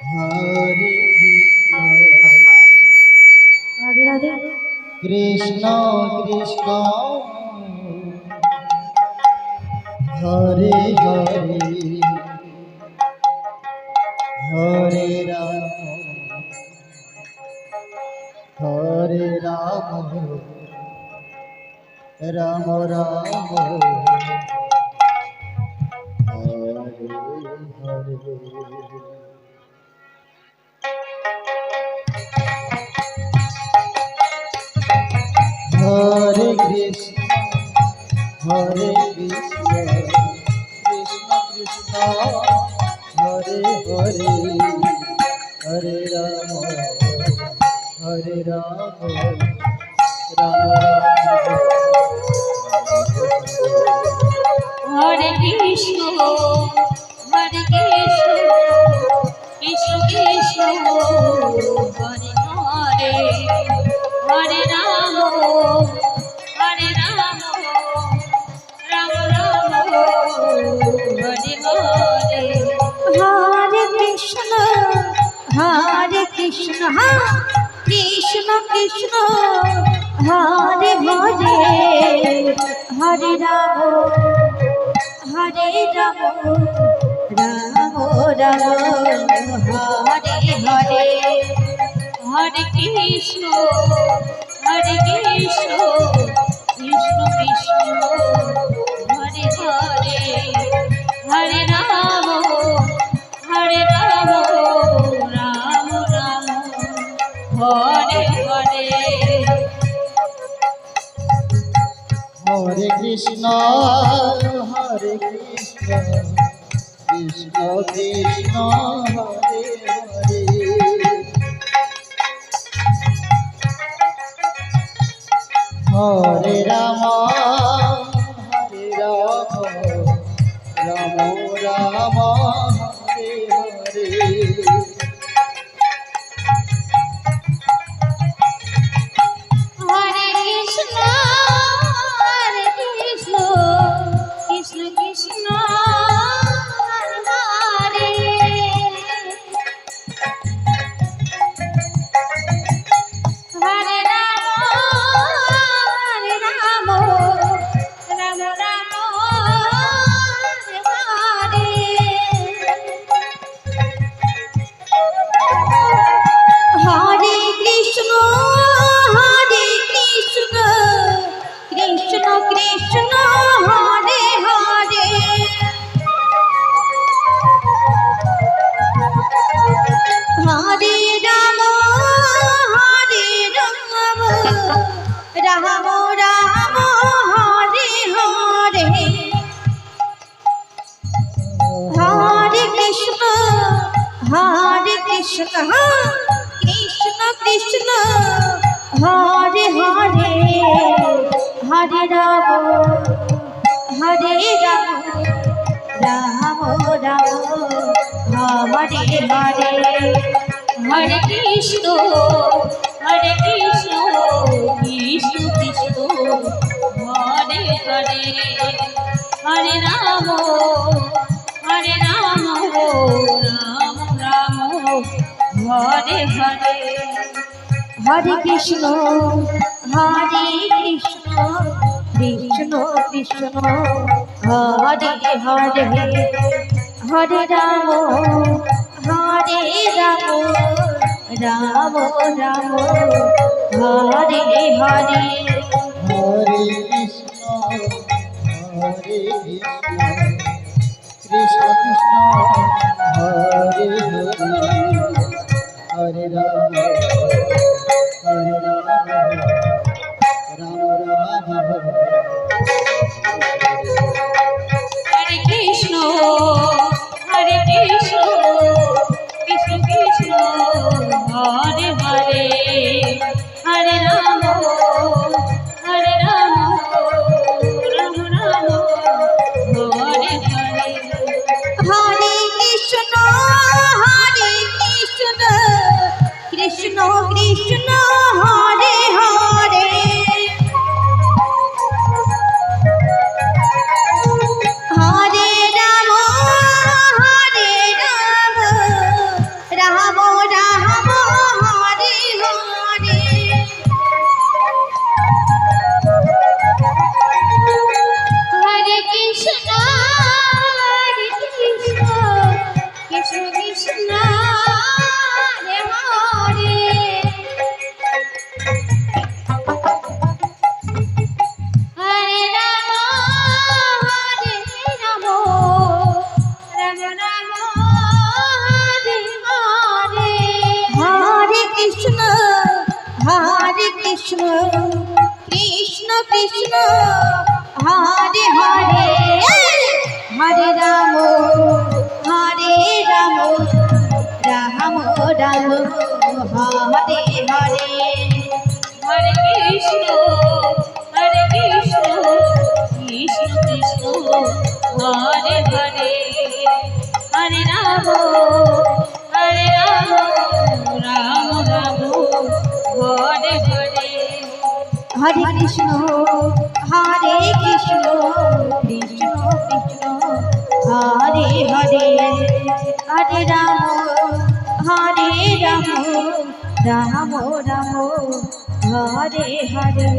Hare Krishna Radhe Radhe Krishna Krishna Hare Hare Hare Ram Ram Ram Hare Hare Hare Krishna Krishna Krishna Hare Hare Hare Ram Ram Hare Krishna Krishna Krishna Hare Hare Hare Ram Ram Ram Hare Hare Hare Krishna Krishna Krishna Hare Hare Hare Ram Ram Ram Hare Hare Hare Krishna Krishna Krishna Hare Hare Hare Ram Ram Ram Hare Hare Hare Krishna Krishna Krishna Hare Hare Hare Ram Ram Ram Hare Hare Hare Krishna Krishna Krishna Hare Hare Hare Ram Ram Ram Hare Hare Krishna Krishna Krishna Hare Hare Hare Ram Ram Ram Hare Hare Hare Krishna Krishna Krishna Hare Hare Hare Ram Ram Hare Hare Hare Krishna Krishna Krishna Hare Hare Hare Ram Ram Ram Hare Hare Hare Krishna Krishna Krishna Hare Hare Hare Ram Ram Ram Hare Hare Hare Krishna Krishna Krishna Hare Hare Hare Ram Ram Ram Hare Krishna Krishna Krishna Hare Hare Hare Ram Krishna Krishna Hare Hare Hare Ram Ram Ram Hare Hare Hare Krishna Krishna Krishna Hare Hare Hare Ram Ram Ram Hare Hare Hare Krishna Krishna Krishna Hare Hare Hare Ram Ram Ram Hare Hare